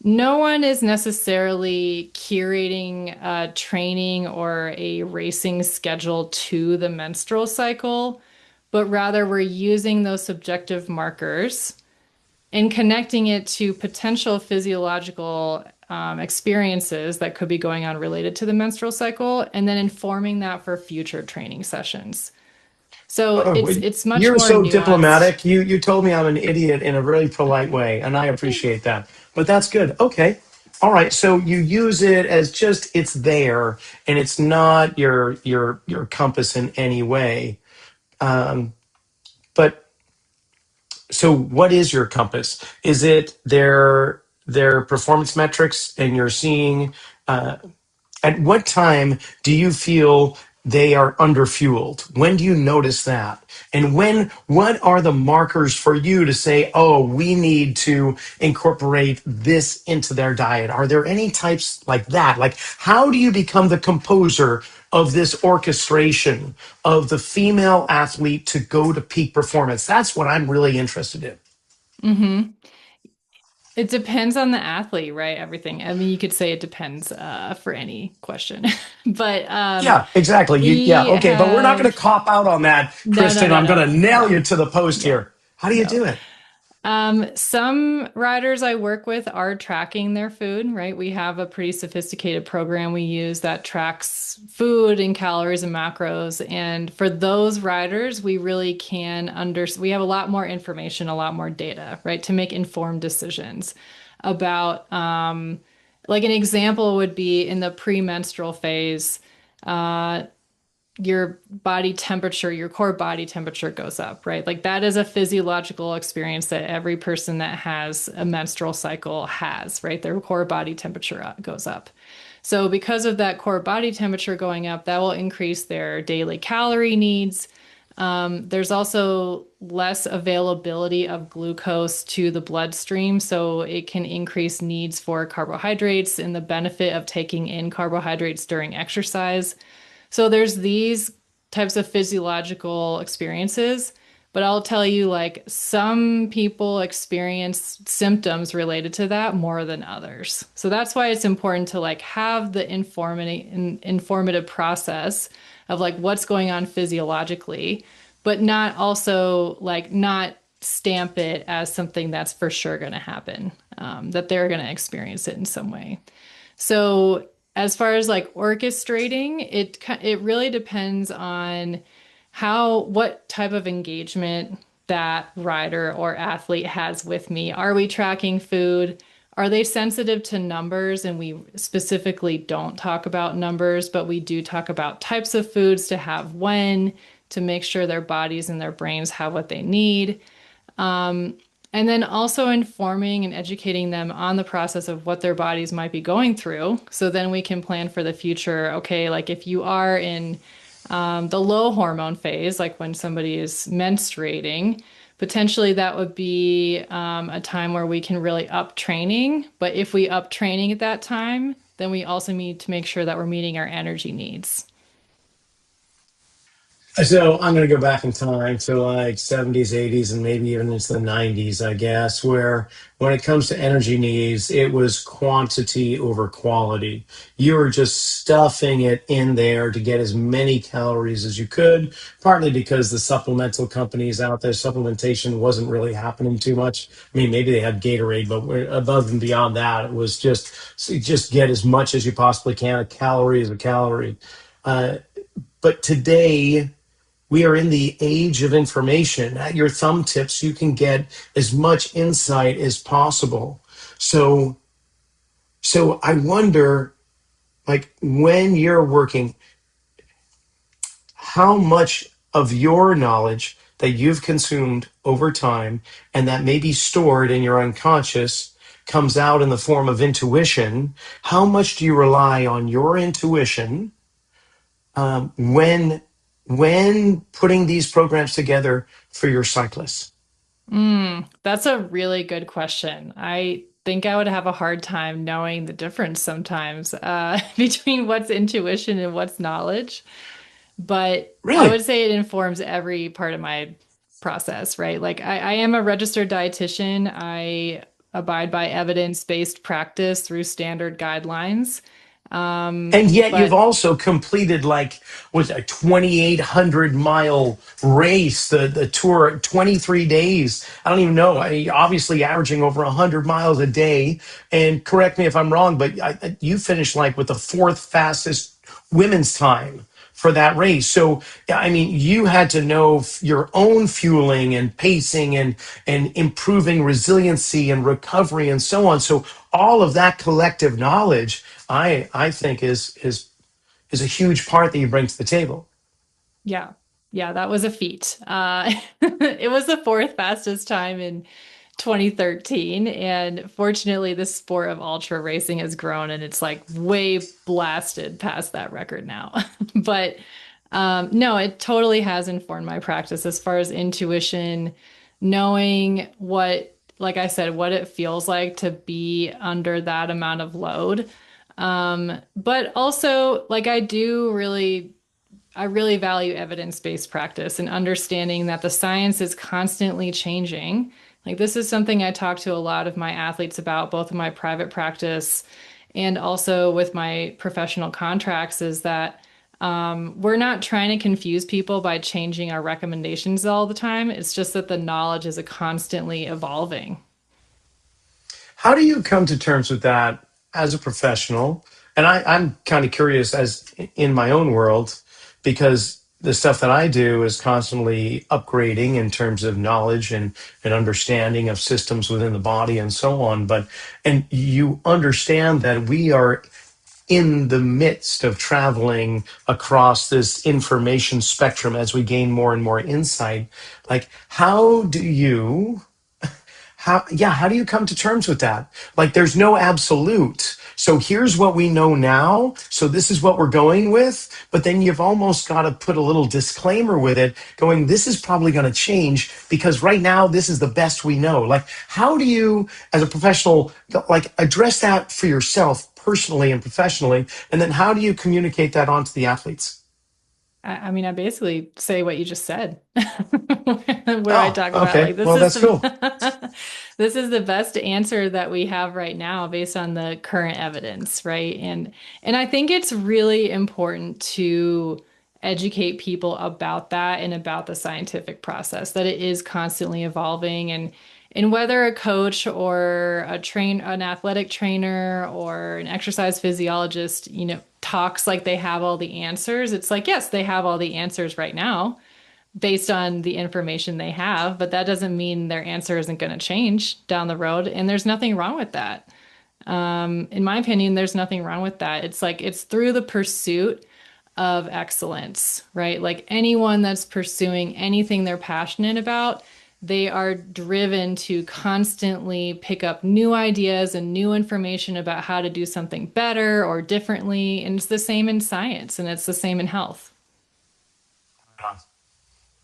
Speaker 2: no one is necessarily curating a training or a racing schedule to the menstrual cycle, but rather we're using those subjective markers and connecting it to potential physiological experiences that could be going on related to the menstrual cycle, and then informing that for future training sessions. So
Speaker 1: Oh,
Speaker 2: it's much
Speaker 1: you're
Speaker 2: more
Speaker 1: so
Speaker 2: nuanced.
Speaker 1: diplomatic. You told me I'm an idiot in a really polite way, and I appreciate that. But that's good. Okay. All right. So you use it as just it's there, and it's not your compass in any way. Um, but so what is your compass? Is it their performance metrics, and you're seeing at what time do you feel they are underfueled? When do you notice that? And what are the markers for you to say, oh, we need to incorporate this into their diet? Are there any types like that? Like, how do you become the composer of this orchestration of the female athlete to go to peak performance? That's what I'm really interested in.
Speaker 2: hmm It depends on the athlete, right? Everything. I mean, you could say it depends for any question, but
Speaker 1: Yeah, exactly.
Speaker 2: we
Speaker 1: Okay, but we're not going to
Speaker 2: have
Speaker 1: cop out on that,
Speaker 2: no, no,
Speaker 1: Kristen.
Speaker 2: no,
Speaker 1: I'm going to
Speaker 2: no,
Speaker 1: nail
Speaker 2: no,
Speaker 1: you to the post
Speaker 2: no,
Speaker 1: here. How do you
Speaker 2: no.
Speaker 1: do it?
Speaker 2: Some riders I work with are tracking their food, right? We have a pretty sophisticated program we use that tracks food and calories and macros. And for those riders, we really we have a lot more information, a lot more data, right? To make informed decisions about, like an example would be in the premenstrual phase, your body temperature, your core body temperature goes up, right? Like that is a physiological experience that every person that has a menstrual cycle has, right? Their core body temperature goes up. So because of that core body temperature going up, that will increase their daily calorie needs. There's also less availability of glucose to the bloodstream, so it can increase needs for carbohydrates and the benefit of taking in carbohydrates during exercise. So there's these types of physiological experiences, but I'll tell you, like, some people experience symptoms related to that more than others. So that's why it's important to like have the informative process of like what's going on physiologically, but not also like not stamp it as something that's for sure going to happen, that they're going to experience it in some way. So as far as like orchestrating, it really depends on what type of engagement that rider or athlete has with me. Are we tracking food? Are they sensitive to numbers? And we specifically don't talk about numbers, but we do talk about types of foods to have when, to make sure their bodies and their brains have what they need. And then also informing and educating them on the process of what their bodies might be going through. So then we can plan for the future. Okay, like if you are in the low hormone phase, like when somebody is menstruating, potentially that would be a time where we can really up training. But if we up training at that time, then we also need to make sure that we're meeting our energy needs.
Speaker 1: So I'm going to go back in time to like 70s, 80s, and maybe even into the 90s, I guess, where when it comes to energy needs, it was quantity over quality. You were just stuffing it in there to get as many calories as you could, partly because the supplemental companies out there, supplementation wasn't really happening too much. I mean, maybe they had Gatorade, but above and beyond that, it was just get as much as you possibly can. A calorie is a calorie. Uh, but today, we are in the age of information. At your thumb tips, you can get as much insight as possible. So, so I wonder, like, when you're working, how much of your knowledge that you've consumed over time and that may be stored in your unconscious comes out in the form of intuition? How much do you rely on your intuition when putting these programs together for your cyclists?
Speaker 2: That's a really good question. I think I would have a hard time knowing the difference sometimes between what's intuition and what's knowledge. But I
Speaker 1: Really?
Speaker 2: would say it informs every part of my process, right? Like I am a registered dietitian. I abide by evidence-based practice through standard guidelines.
Speaker 1: And yet you've
Speaker 2: But
Speaker 1: also completed like was a 2,800 mile race, the tour, 23 days. I don't even know. Obviously averaging over 100 miles a day. And correct me if I'm wrong, but you finished like with the fourth fastest women's time for that race. So, yeah, I mean, you had to know your own fueling and pacing and improving resiliency and recovery and so on. So all of that collective knowledge, I think is a huge part that you bring to the table.
Speaker 2: yeah, yeah, that was a feat. It was the fourth fastest time in 2013. And fortunately, the sport of ultra racing has grown and it's like way blasted past that record now. But no, it totally has informed my practice as far as intuition, knowing what, like I said, what it feels like to be under that amount of load. But also, like I really value evidence-based practice and understanding that the science is constantly changing. Like this is something I talk to a lot of my athletes about, both in my private practice and also with my professional contracts, is that We're not trying to confuse people by changing our recommendations all the time. It's just that the knowledge is constantly evolving.
Speaker 1: How do you come to terms with that as a professional? And I'm kind of curious as in my own world, because the stuff that I do is constantly upgrading in terms of knowledge and understanding of systems within the body and so on. And you understand that we are in the midst of traveling across this information spectrum as we gain more and more insight. Like, how do you come to terms with that? Like, there's no absolute. So here's what we know now. So this is what we're going with. But then you've almost got to put a little disclaimer with it going, this is probably going to change because right now this is the best we know. Like, how do you, as a professional, like address that for yourself personally and professionally? And then how do you communicate that onto the athletes?
Speaker 2: I mean, I basically say what you just said, where I
Speaker 1: Oh,
Speaker 2: talk about
Speaker 1: okay.
Speaker 2: like this
Speaker 1: Well,
Speaker 2: is
Speaker 1: that's cool.
Speaker 2: the this is the best answer that we have right now based on the current evidence, right? And I think it's really important to educate people about that and about the scientific process, that it is constantly evolving and whether a coach or an athletic trainer or an exercise physiologist, talks like they have all the answers. It's like, yes, they have all the answers right now based on the information they have, but that doesn't mean their answer isn't going to change down the road. And there's nothing wrong with that. In my opinion, there's nothing wrong with that. It's like, it's through the pursuit of excellence, right? Like anyone that's pursuing anything they're passionate about, they are driven to constantly pick up new ideas and new information about how to do something better or differently. And it's the same in science and it's the same in health.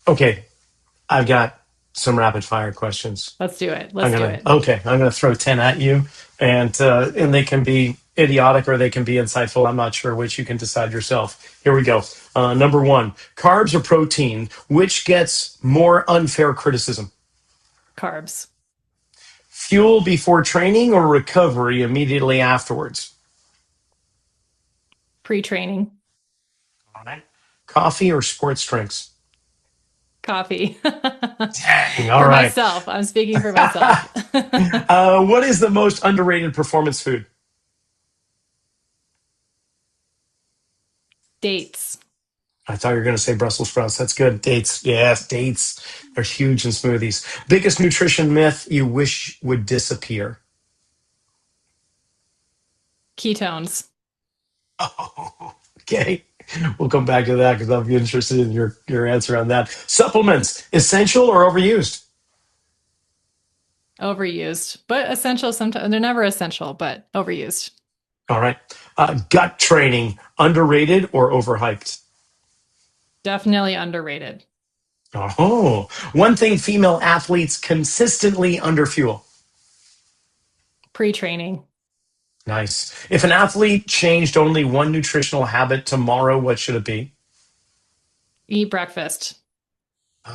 Speaker 1: Okay. I've got some rapid fire questions.
Speaker 2: Let's do it.
Speaker 1: I'm
Speaker 2: Let's do
Speaker 1: gonna
Speaker 2: it.
Speaker 1: okay. I'm gonna throw 10 at you, and they can be idiotic or they can be insightful. I'm not sure which. You can decide yourself. Here we go. Number one: carbs or protein? Which gets more unfair criticism?
Speaker 2: Carbs,
Speaker 1: Fuel before training or recovery immediately afterwards?
Speaker 2: pre-training,
Speaker 1: All right. Coffee or sports drinks?
Speaker 2: coffee.
Speaker 1: Dang. All
Speaker 2: For
Speaker 1: right.
Speaker 2: myself. I'm speaking for myself.
Speaker 1: What is the most underrated performance food?
Speaker 2: Dates.
Speaker 1: I thought you were going to say Brussels sprouts. That's good. Dates. Yes, dates are huge in smoothies. Biggest nutrition myth you wish would disappear?
Speaker 2: Ketones.
Speaker 1: Oh, okay. We'll come back to that because I'm interested in your answer on that. Supplements, essential or overused?
Speaker 2: Overused, but essential sometimes. They're never essential, but overused.
Speaker 1: All right. Gut training, underrated or overhyped?
Speaker 2: Definitely underrated.
Speaker 1: Oh, one thing female athletes consistently underfuel.
Speaker 2: Pre-training.
Speaker 1: Nice. If an athlete changed only one nutritional habit tomorrow, what should it be?
Speaker 2: Eat breakfast.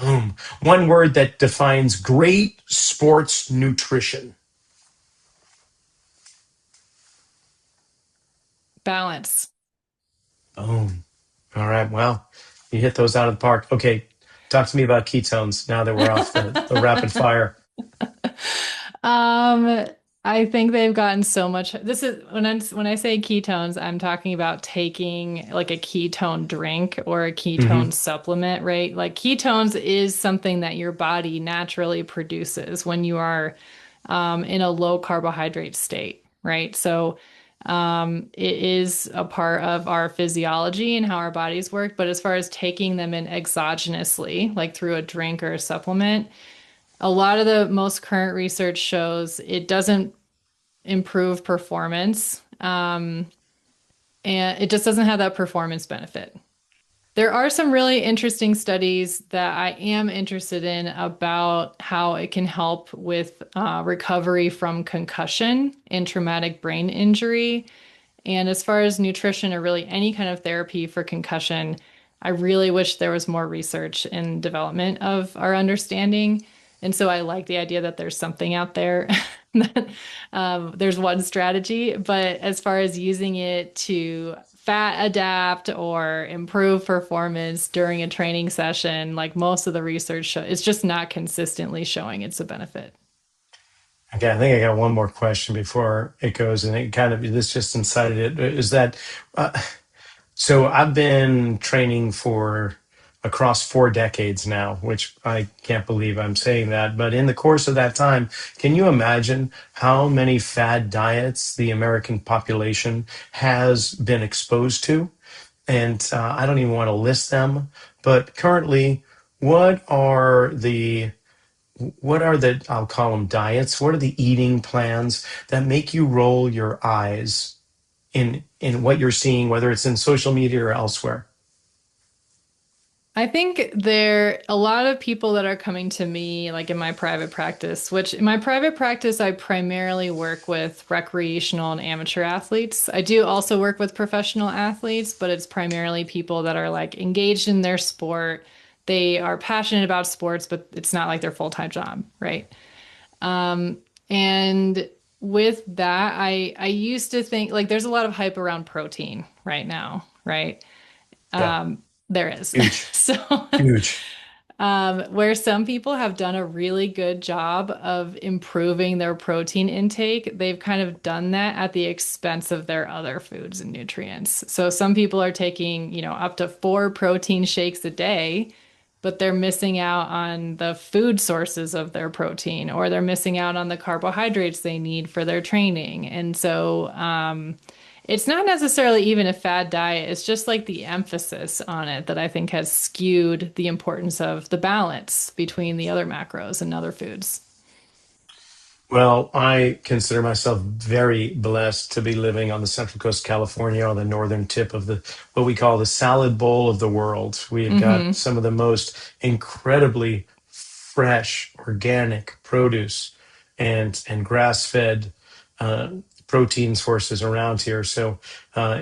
Speaker 1: Boom. One word that defines great sports nutrition.
Speaker 2: Balance.
Speaker 1: Boom. All right. Well, you hit those out of the park. Okay. Talk to me about ketones now that we're off the rapid fire.
Speaker 2: Um, I think they've gotten so much. This is when I say ketones, I'm talking about taking like a ketone drink or a ketone
Speaker 1: Hmm.
Speaker 2: supplement, right? Like ketones is something that your body naturally produces when you are in a low carbohydrate state, right? So it is a part of our physiology and how our bodies work. But as far as taking them in exogenously, like through a drink or a supplement, a lot of the most current research shows it doesn't improve performance, and it just doesn't have that performance benefit. There are some really interesting studies that I am interested in about how it can help with recovery from concussion and traumatic brain injury. And as far as nutrition or really any kind of therapy for concussion, I really wish there was more research and development of our understanding. And so I like the idea that there's something out there that there's one strategy. But as far as using it to fat adapt or improve performance during a training session, like most of the research it's just not consistently showing it's a benefit.
Speaker 1: Okay, I think I got one more question before it goes, and it kind of this just incited it. Is that uh, so? I've been training for across 4 decades now, which I can't believe I'm saying that. But in the course of that time, can you imagine how many fad diets the American population has been exposed to? And I don't even want to list them, but currently, what are the I'll call them diets, what are the eating plans that make you roll your eyes in what you're seeing, whether it's in social media or elsewhere?
Speaker 2: I think there a lot of people that are coming to me, like in my private practice, which in my private practice, I primarily work with recreational and amateur athletes. I do also work with professional athletes, but it's primarily people that are like engaged in their sport. They are passionate about sports, but it's not like their full-time job, right? And with that, I used to think like there's a lot of hype around protein right now, right?
Speaker 1: Yeah,
Speaker 2: There is.
Speaker 1: huge,
Speaker 2: So
Speaker 1: huge.
Speaker 2: where some people have done a really good job of improving their protein intake, they've kind of done that at the expense of their other foods and nutrients. So some people are taking, up to 4 protein shakes a day, but they're missing out on the food sources of their protein, or they're missing out on the carbohydrates they need for their training. And so, it's not necessarily even a fad diet. It's just like the emphasis on it that I think has skewed the importance of the balance between the other macros and other foods.
Speaker 1: Well, I consider myself very blessed to be living on the Central Coast of California, on the northern tip of the what we call the salad bowl of the world. We have got
Speaker 2: Hmm.
Speaker 1: some of the most incredibly fresh, organic produce and grass-fed uh, protein sources around here. So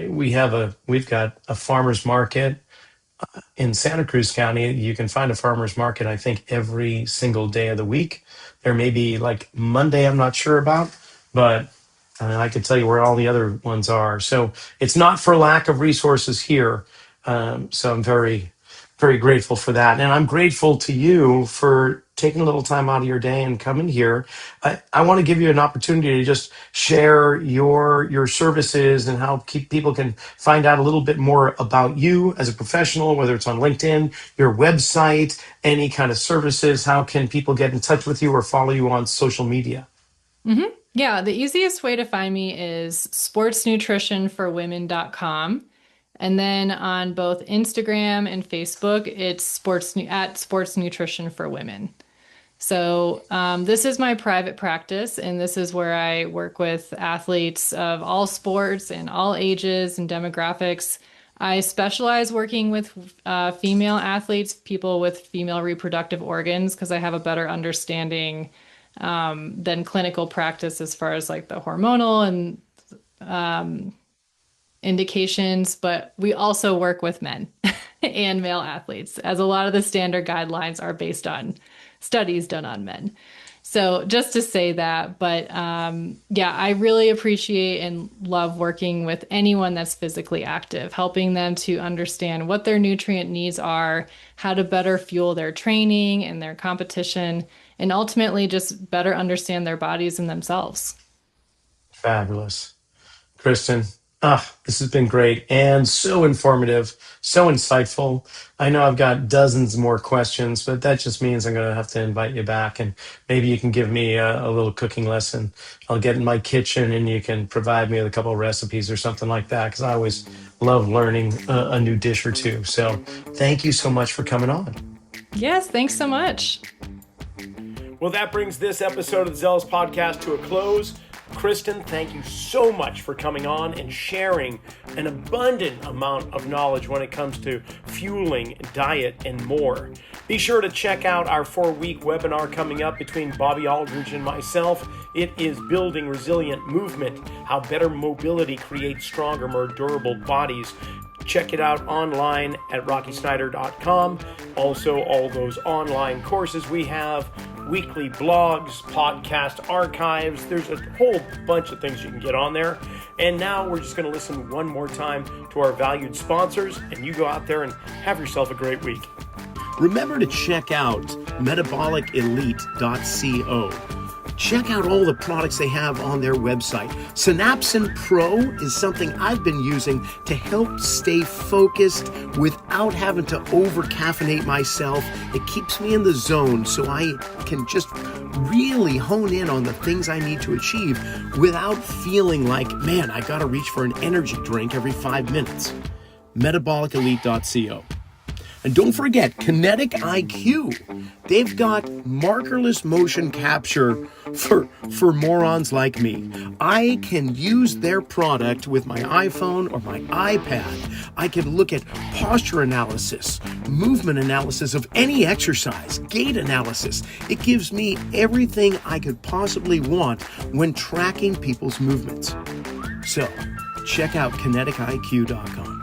Speaker 1: we've got a farmer's market in Santa Cruz County. You can find a farmer's market, I think, every single day of the week. There may be like Monday, I'm not sure about, but I could tell you where all the other ones are. So it's not for lack of resources here. So I'm very, very grateful for that. And I'm grateful to you for taking a little time out of your day and coming here. I want to give you an opportunity to just share your services and how people can find out a little bit more about you as a professional, whether it's on LinkedIn, your website, any kind of services. How can people get in touch with you or follow you on social media?
Speaker 2: Hmm. Yeah, the easiest way to find me is sportsnutritionforwomen.com. And then on both Instagram and Facebook, it's at Sports Nutrition for Women. So this is my private practice, and this is where I work with athletes of all sports and all ages and demographics. I specialize working with female athletes, people with female reproductive organs, because I have a better understanding than clinical practice as far as like the hormonal and indications. But we also work with men and male athletes, as a lot of the standard guidelines are based on studies done on men. So just to say that, but yeah, I really appreciate and love working with anyone that's physically active, helping them to understand what their nutrient needs are, how to better fuel their training and their competition, and ultimately just better understand their bodies and themselves.
Speaker 1: Fabulous. Kristen, this has been great and so informative, so insightful. I know I've got dozens more questions, but that just means I'm going to have to invite you back, and maybe you can give me a little cooking lesson. I'll get in my kitchen and you can provide me with a couple of recipes or something like that, because I always love learning a new dish or two. So thank you so much for coming on.
Speaker 2: Yes, thanks so much.
Speaker 1: Well, that brings this episode of the Zelos Podcast to a close. Kristen, thank you so much for coming on and sharing an abundant amount of knowledge when it comes to fueling, diet, and more. Be sure to check out our 4-week webinar coming up between Bobby Aldridge and myself. It is Building Resilient Movement, How Better Mobility Creates Stronger, More Durable Bodies. Check it out online at rockysnyder.com. Also, all those online courses we have. weekly blogs, podcast archives. There's a whole bunch of things you can get on there. And now we're just going to listen one more time to our valued sponsors, and you go out there and have yourself a great week. Remember to check out metabolicelite.co. Check out all the products they have on their website. Synapsin Pro is something I've been using to help stay focused without having to over-caffeinate myself. It keeps me in the zone so I can just really hone in on the things I need to achieve without feeling like, man, I gotta reach for an energy drink every 5 minutes. Metabolicelite.co. And don't forget, Kinetic IQ. They've got markerless motion capture for morons like me. I can use their product with my iPhone or my iPad. I can look at posture analysis, movement analysis of any exercise, gait analysis. It gives me everything I could possibly want when tracking people's movements. So, check out kinetikiq.com.